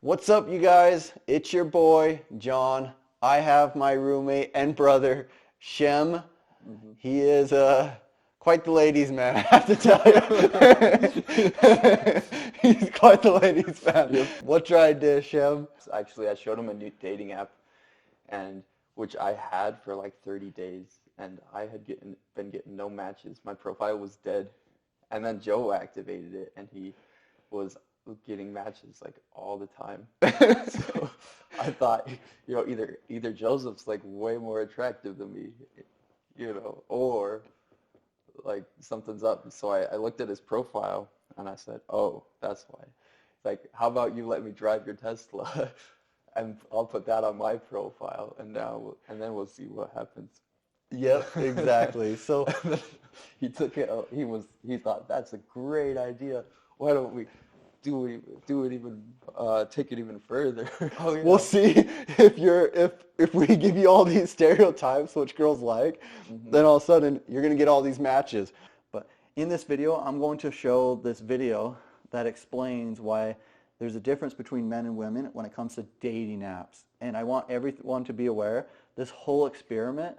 What's up, you guys? It's your boy, John. I have my roommate and brother, Shem. He is quite the ladies' man, I have to tell you. He's quite the ladies' man. Yep. What you tried to, Shem? Actually, I showed him a new dating app, and which I had for like 30 days, and I had been getting no matches. My profile was dead, and then Joe activated it, and he was getting matches like all the time. So I thought, either Joseph's like way more attractive than me, or like something's up. So I looked at his profile and I said, oh, that's why. Like, how about you let me drive your Tesla and I'll put that on my profile and then we'll see what happens. Yep, exactly. So he took it. He thought that's a great idea. Why don't we do it even take it even further? we'll see if we give you all these stereotypes, which girls like, then all of a sudden you're going to get all these matches. But in this video, I'm going to show this video that explains why there's a difference between men and women when it comes to dating apps. And I want everyone to be aware, this whole experiment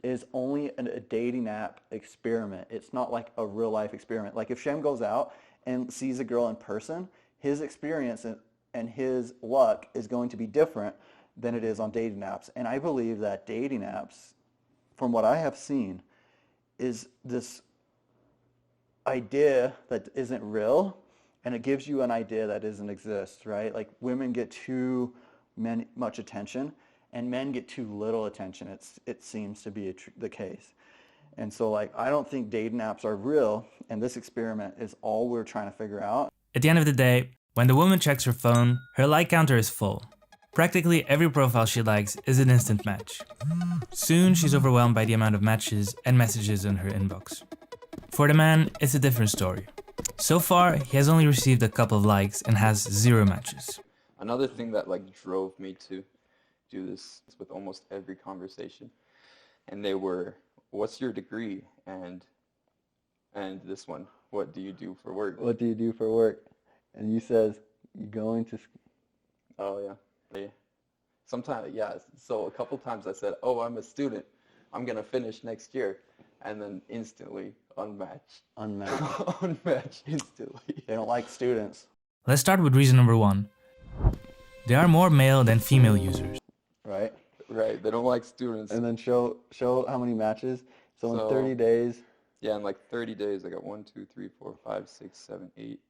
is only a dating app experiment. It's not like a real life experiment. Like if Shem goes out and sees a girl in person, his experience and his luck is going to be different than it is on dating apps. And I believe that dating apps, from what I have seen, is this idea that isn't real, and it gives you an idea that doesn't exist, right? Like women get too much attention, and men get too little attention. It seems to be the case. And so like, I don't think dating apps are real, and this experiment is all we're trying to figure out. At the end of the day, when the woman checks her phone, her like counter is full. Practically every profile she likes is an instant match. Soon she's overwhelmed by the amount of matches and messages in her inbox. For the man, it's a different story. So far, he has only received a couple of likes and has 0 matches. Another thing that like drove me to do this with almost every conversation, and they were, what's your degree? And this one, what do you do for work? What do you do for work? And you says, you going to school? Oh yeah. Sometimes, yeah. So a couple times I said, oh, I'm a student. I'm gonna finish next year. And then instantly unmatched. Unmatched instantly. They don't like students. Let's start with reason number 1. There are more male than female users. Right? Right, they don't like students. And then show how many matches. So in 30 days. Yeah, in like 30 days, I got 1, 2, 3, 4, 5, 6, 7, 8.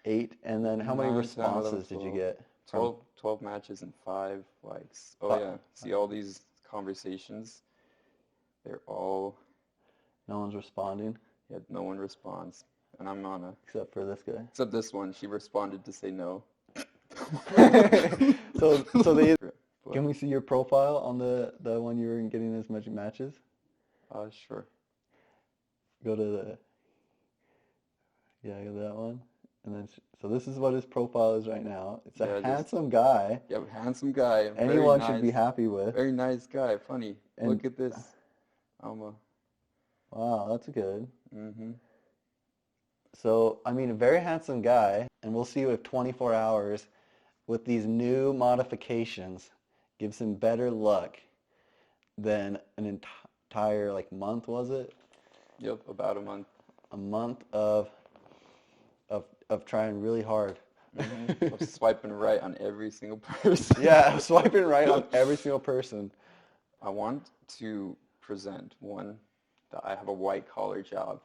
8, and then how many 9, 10, responses 11, did you get? 12 matches and 5 likes. Oh yeah, see all these conversations, they're all... No one's responding? Yeah, no one responds. And I'm on a... Except for this guy. Except this one, she responded to say no. So can we see your profile on the one you were getting as much matches? Sure. Go to go to that one. And then, so this is what his profile is right now. It's a handsome guy. Yeah, handsome guy. Anyone should be happy with. Very nice guy. Funny. And look at this. Wow, that's good. So, I mean, a very handsome guy, and we'll see if 24 hours with these new modifications gives him better luck than an entire, like, month, was it? Yep, about a month. A month of trying really hard. Of swiping right on every single person. Yeah, swiping right on every single person. I want to present one that I have a white collar job.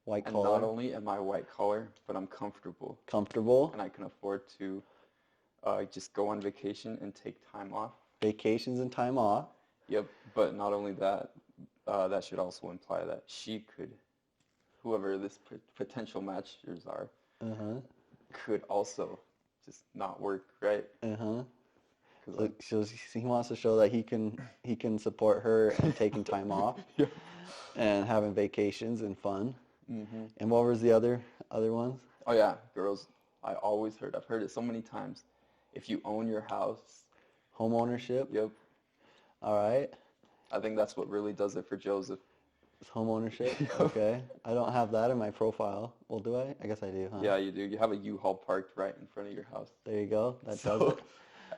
White and collar. Not only am I white collar, but I'm comfortable. Comfortable. And I can afford to just go on vacation and take time off. Vacations and time off. Yep, but not only that, that should also imply that she could, whoever this potential matchers are, could also just not work, right? So he wants to show that he can support her in taking time off, and having vacations and fun. And what was the other ones? Oh yeah, girls. I've heard it so many times. If you own your house, home ownership. Yep. All right. I think that's what really does it for Joseph. Just home ownership? Okay. I don't have that in my profile. Well, do I? I guess I do, huh? Yeah, you do. You have a U-Haul parked right in front of your house. There you go. That does So, it.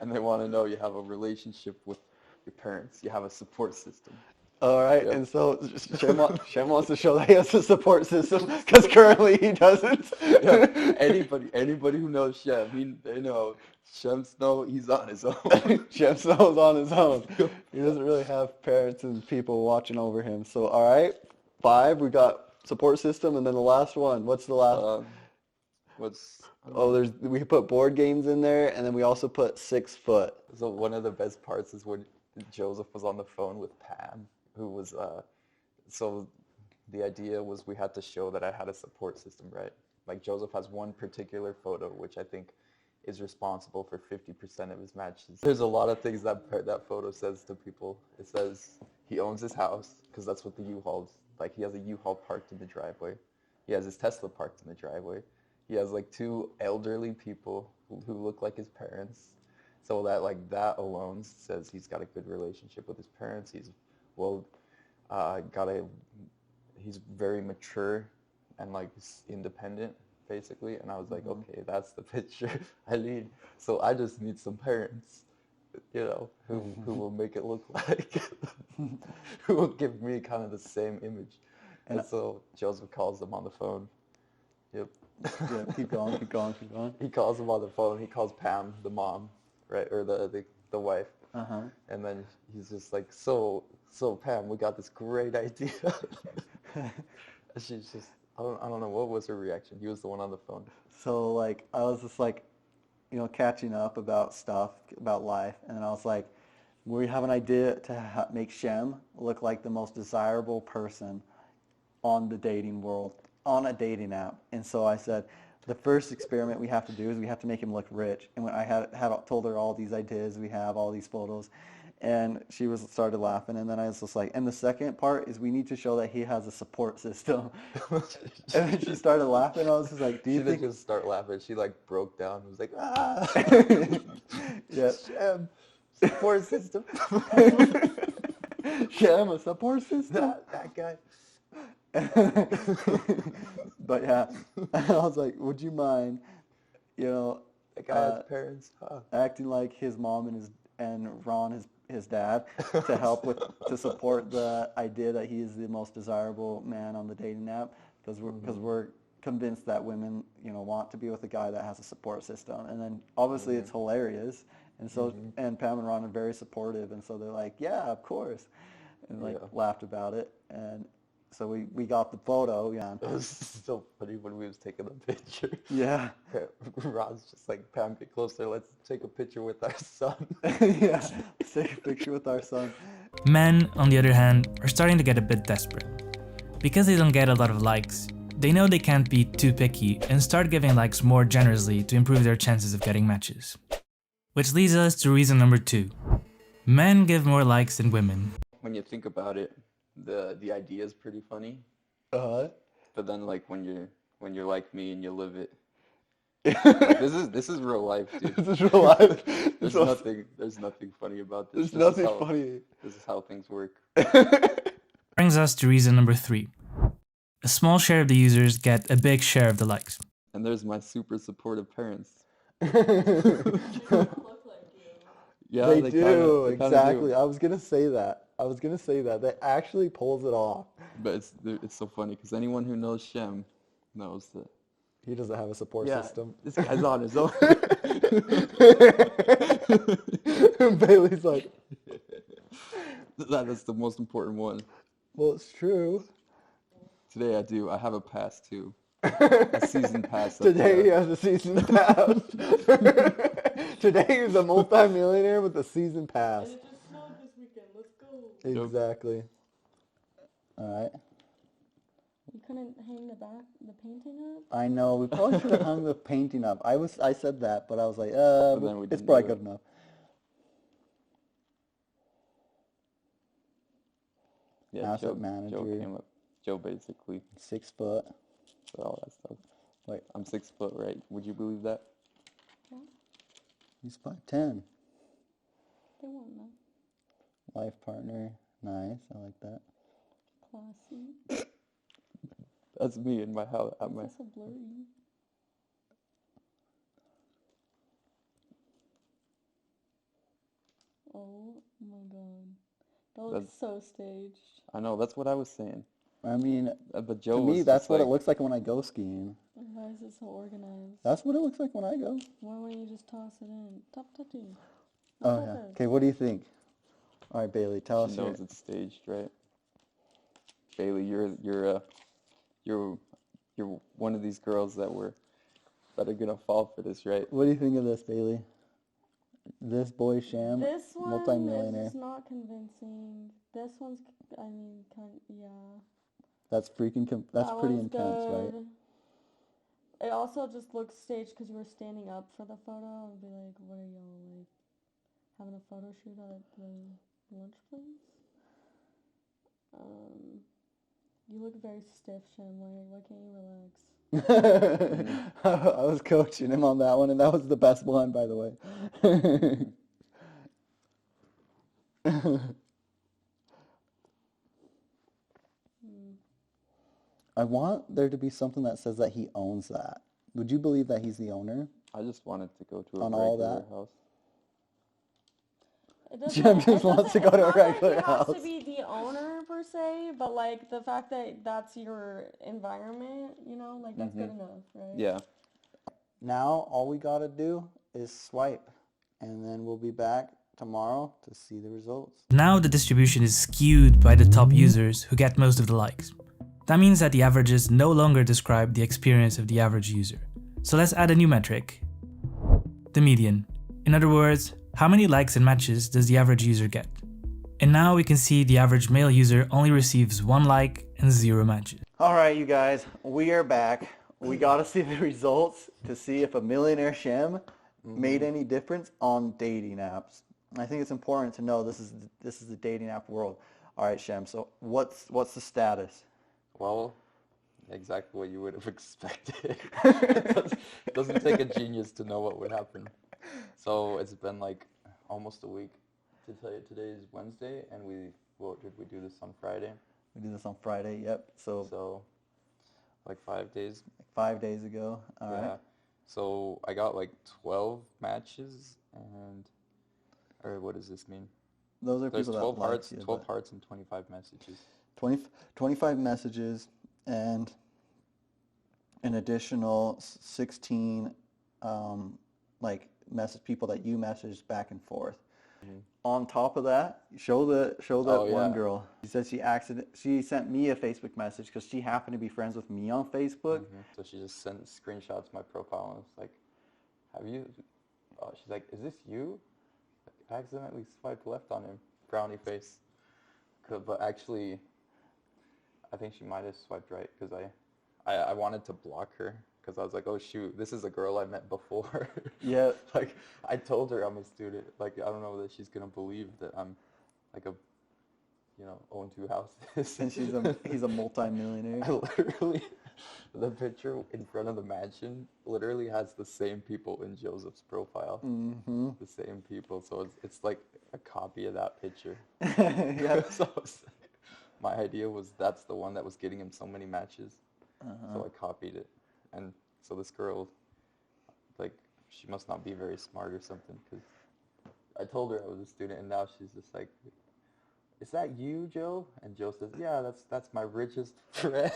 and they want to know you have a relationship with your parents. You have a support system. All right, Yep. and so Shem wants to show that he has a support system because currently he doesn't. Yeah, anybody who knows Shem, they know Shem's he's on his own. Shem Snow's on his own. He doesn't really have parents and people watching over him. So, all right, 5, we got support system, and then the last one. What's the last? We put board games in there, and then we also put 6 foot. So one of the best parts is when Joseph was on the phone with Pam, who was, so the idea was we had to show that I had a support system, right? Like Joseph has one particular photo, which I think is responsible for 50% of his matches. There's a lot of things that photo says to people. It says he owns his house, because that's what the U-Haul's, like he has a U-Haul parked in the driveway. He has his Tesla parked in the driveway. He has like 2 elderly people who look like his parents. So that alone says he's got a good relationship with his parents. He's he's very mature and like independent basically. And I was like, okay, that's the picture I need. So I just need some parents, who will make it look like, who will give me kind of the same image. And so Joseph calls them on the phone. Yep. Yeah, keep going. He calls him on the phone. He calls Pam, the mom, right, or the wife. Uh-huh. And then he's just like, so Pam, we got this great idea. And she's just, I don't know, what was her reaction? He was the one on the phone. So like I was just like, catching up about stuff, about life, and then I was like, we have an idea to make Shem look like the most desirable person on the dating world, on a dating app. And so I said, the first experiment we have to do is we have to make him look rich. And when I had told her all these ideas, we have all these photos, and she started laughing. And then I was just like, and the second part is we need to show that he has a support system. And then she started laughing. I was just like, do you think? She didn't just start laughing. She like broke down. It was like, ah. Yeah. Shem, support system. Shem, a support system? That guy. But yeah, I was like, would you mind, That guy has parents, acting like his mom and Ron, his dad, to support the idea that he is the most desirable man on the dating app, because we're convinced that women, want to be with a guy that has a support system. And then obviously it's hilarious, and so and Pam and Ron are very supportive, and so they're like, yeah, of course, and laughed about it. And so we got the photo, yeah. It was so funny when we was taking the picture. Yeah. Ron's just like, Pam, get closer. Let's take a picture with our son. Yeah, let's take a picture with our son. Men, on the other hand, are starting to get a bit desperate. Because they don't get a lot of likes, they know they can't be too picky and start giving likes more generously to improve their chances of getting matches. Which leads us to reason number 2. Men give more likes than women. When you think about it, the idea is pretty funny. Uh-huh. But then like when you're like me and you live it, like, this is real life, dude. This is real life. There's nothing funny about this. There's nothing funny. This is how things work. Brings us to reason number 3. A small share of the users get a big share of the likes. And there's my super supportive parents. Yeah, they do, kinda exactly. do. I was gonna say that. That actually pulls it off. But it's so funny because anyone who knows Shem knows that he doesn't have a support system. This guy's on his own. Bailey's like, that's the most important one. well, it's true. Today I do. I have a pass too. A season pass. Today he has a season pass. Today he's a multi-millionaire with a season pass. And it just snowed this weekend. Let's go. Exactly. All right. You couldn't hang the painting up? I know. We probably should have hung the painting up. I said that, but I was like, then we it's didn't probably do it. good enough. Yeah, Asset manager. Joe came up. Joe basically 6 foot. all that stuff. Wait, I'm 6 foot, right? Would you believe that? he's 5'10". They won't know. Life partner. Nice. I like that. Classy. That's me in my house. At my That's so blurry. Oh my god. That looks so staged. I know, that's what I was saying. I mean, But Joe to me, was that's just what it like, looks like when I go skiing. Why is it so organized? That's what it looks like when I go. Why won't you just toss it in? Top touching. Oh yeah. Okay, what do you think? All right, Bailey, tell us. she knows it's staged, right? Bailey, you're one of these girls that are gonna fall for this, right? What do you think of this, Bailey? This boy Shem, This one multi-millionaire. is not convincing. This one's, I mean, yeah. That's freaking. That's That pretty one's intense, right? good. It also just looks staged because you were standing up for the photo and be like, what are y'all, like, having a photo shoot at the lunch place? You look very stiff, Shem. Like, why can't you relax? I was coaching him on that one, and that was the best one, by the way. I want there to be something that says that he owns that. Would you believe that he's the owner? I just wanted to go to a On all regular that? house. Jim just wants to go to a regular It has house. to be the owner per se, but like the fact that that's your environment, you know, like that's good enough, right? Yeah. Now all we gotta do is swipe, and then we'll be back tomorrow to see the results. Now the distribution is skewed by the top users who get most of the likes. That means that the averages no longer describe the experience of the average user. So let's add a new metric, the median. In other words, how many likes and matches does the average user get? And now we can see the average male user only receives 1 like and 0 matches. All right, you guys, we are back. We gotta see the results to see if a millionaire Shem made any difference on dating apps. I think it's important to know this is the dating app world. All right, Shem. So what's the status? Well, exactly what you would have expected. It doesn't take a genius to know what would happen. So it's been like almost a week. To tell you, today is Wednesday, and did we do this on Friday? We did this on Friday. Yep. So like 5 days. 5 days ago. All right. So I got like 12 matches, or what does this mean? Those are There's people 12 that like hearts, you, 12 hearts, and 25 messages. 25 messages and an additional 16 message people that you messaged back and forth. On top of that, show that one girl. She said she sent me a Facebook message because she happened to be friends with me on Facebook. So she just sent screenshots of my profile, and it's like, have you? She's like, is this you? I accidentally swiped left on him, brownie face. But actually, I think she might have swiped right because I wanted to block her because I was like, oh shoot, this is a girl I met before. Yeah. Like, I told her I'm a student. Like, I don't know that she's gonna believe that I'm like own 2 houses. And he's a multi-millionaire. I literally, the picture in front of the mansion literally has the same people in Joseph's profile. Mm-hmm. The same people. So it's like a copy of that picture. Yeah. So my idea was that's the one that was getting him so many matches. So I copied it. And so this girl, like, she must not be very smart or something, because I told her I was a student, and now she's just like, is that you, Joe? And Joe says, yeah, that's my richest friend.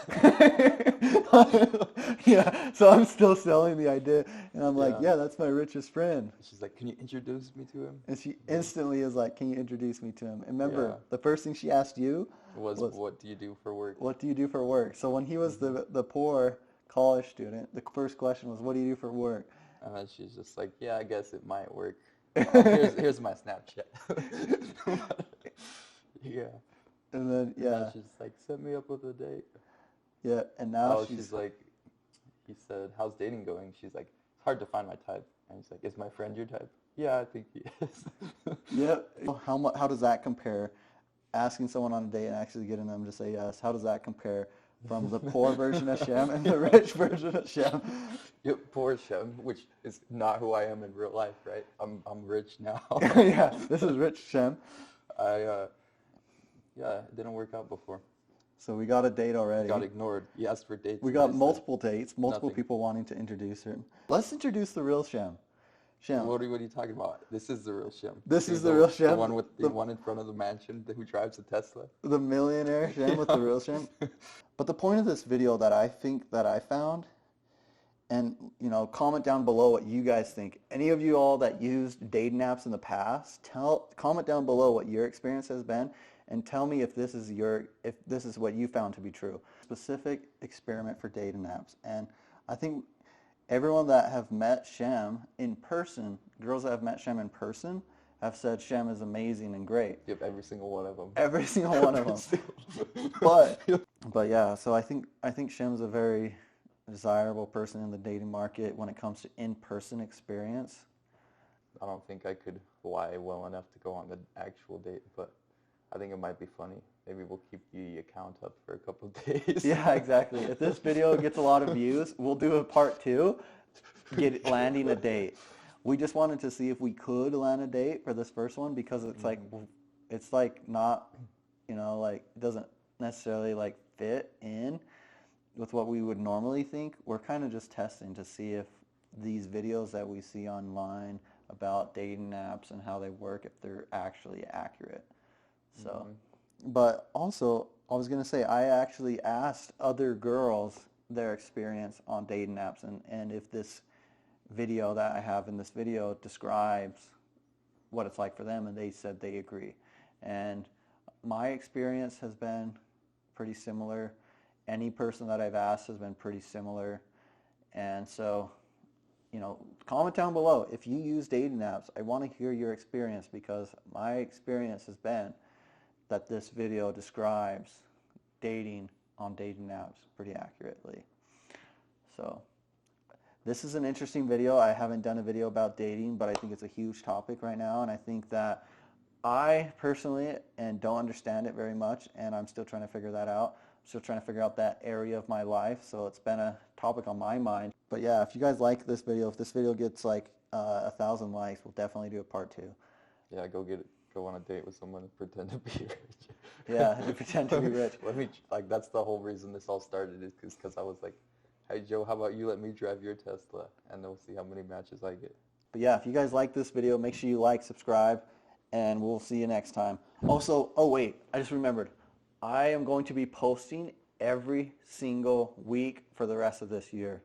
Yeah, so I'm still selling the idea, and I'm like, Yeah. yeah, that's my richest friend. She's like, can you introduce me to him? And she instantly is like, can you introduce me to him? And remember, Yeah. the first thing she asked you Was what do you do for work? what do you do for work? So when he was the poor college student, the first question was, what do you do for work? And then she's just like, yeah, I guess it might work. Here's my Snapchat. Yeah. And then, And then she's like, set me up with a date. yeah, and now she's like, he said, how's dating going? She's like, it's hard to find my type. And he's like, is my friend your type? Yeah, I think he is. yeah. How does that compare? Asking someone on a date and actually getting them to say yes, how does that compare from the poor version of Shem and the rich version of Shem? Yep, poor Shem, which is not who I am in real life, right? I'm rich now. Yeah, this is rich Shem. Yeah, it didn't work out before. So we got a date already. Got ignored. You asked for dates. We and got I said multiple dates, multiple nothing. people wanting to introduce her. Let's introduce the real Shem. Shem. What are you talking about? This is the real Shem. This See, is the real Shem? The one with the one in front of the mansion who drives a Tesla. The millionaire Shem with the real Shem. But the point of this video that I think that I found, and comment down below what you guys think. Any of you all that used dating apps in the past, comment down below what your experience has been, and tell me if this is what you found to be true. Specific experiment for dating apps, and I think everyone that have met Shem in person, girls that have met Shem in person, have said Shem is amazing and great. Yep, every single one of them. Every single one of them. But yeah, so I think Shem's a very desirable person in the dating market when it comes to in-person experience. I don't think I could lie well enough to go on the actual date, but I think it might be funny. Maybe we'll keep the account up for a couple of days. Yeah, exactly. If this video gets a lot of views, we'll do a part 2, landing a date. We just wanted to see if we could land a date for this first one because it's like not, like it doesn't necessarily like fit in with what we would normally think. We're kind of just testing to see if these videos that we see online about dating apps and how they work, if they're actually accurate. So, but also I was going to say, I actually asked other girls their experience on dating apps and if this video that I have in this video describes what it's like for them, and they said they agree. And my experience has been pretty similar. Any person that I've asked has been pretty similar. And so, comment down below if you use dating apps. I want to hear your experience because my experience has been that this video describes dating on dating apps pretty accurately. So this is an interesting video. I haven't done a video about dating, but I think it's a huge topic right now, and I think that I personally don't understand it very much, and I'm still trying to figure that out. I'm still trying to figure out that area of my life, so it's been a topic on my mind. But yeah, if you guys like this video, if this video gets like 1,000 likes, we'll definitely do a part 2. Yeah, go on a date with someone and pretend to be rich. Yeah, pretend to be rich. That's the whole reason this all started, is because I was like, hey Joe, how about you let me drive your Tesla, and then we'll see how many matches I get. But yeah, if you guys like this video, make sure you like, subscribe, and we'll see you next time. Also, oh wait, I just remembered. I am going to be posting every single week for the rest of this year.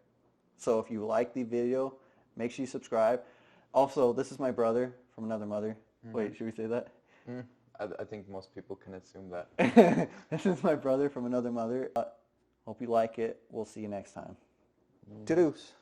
So if you like the video, make sure you subscribe. Also, this is my brother from another mother. Wait, should we say that? I think most people can assume that. This is my brother from another mother. Hope you like it. We'll see you next time. Toodles.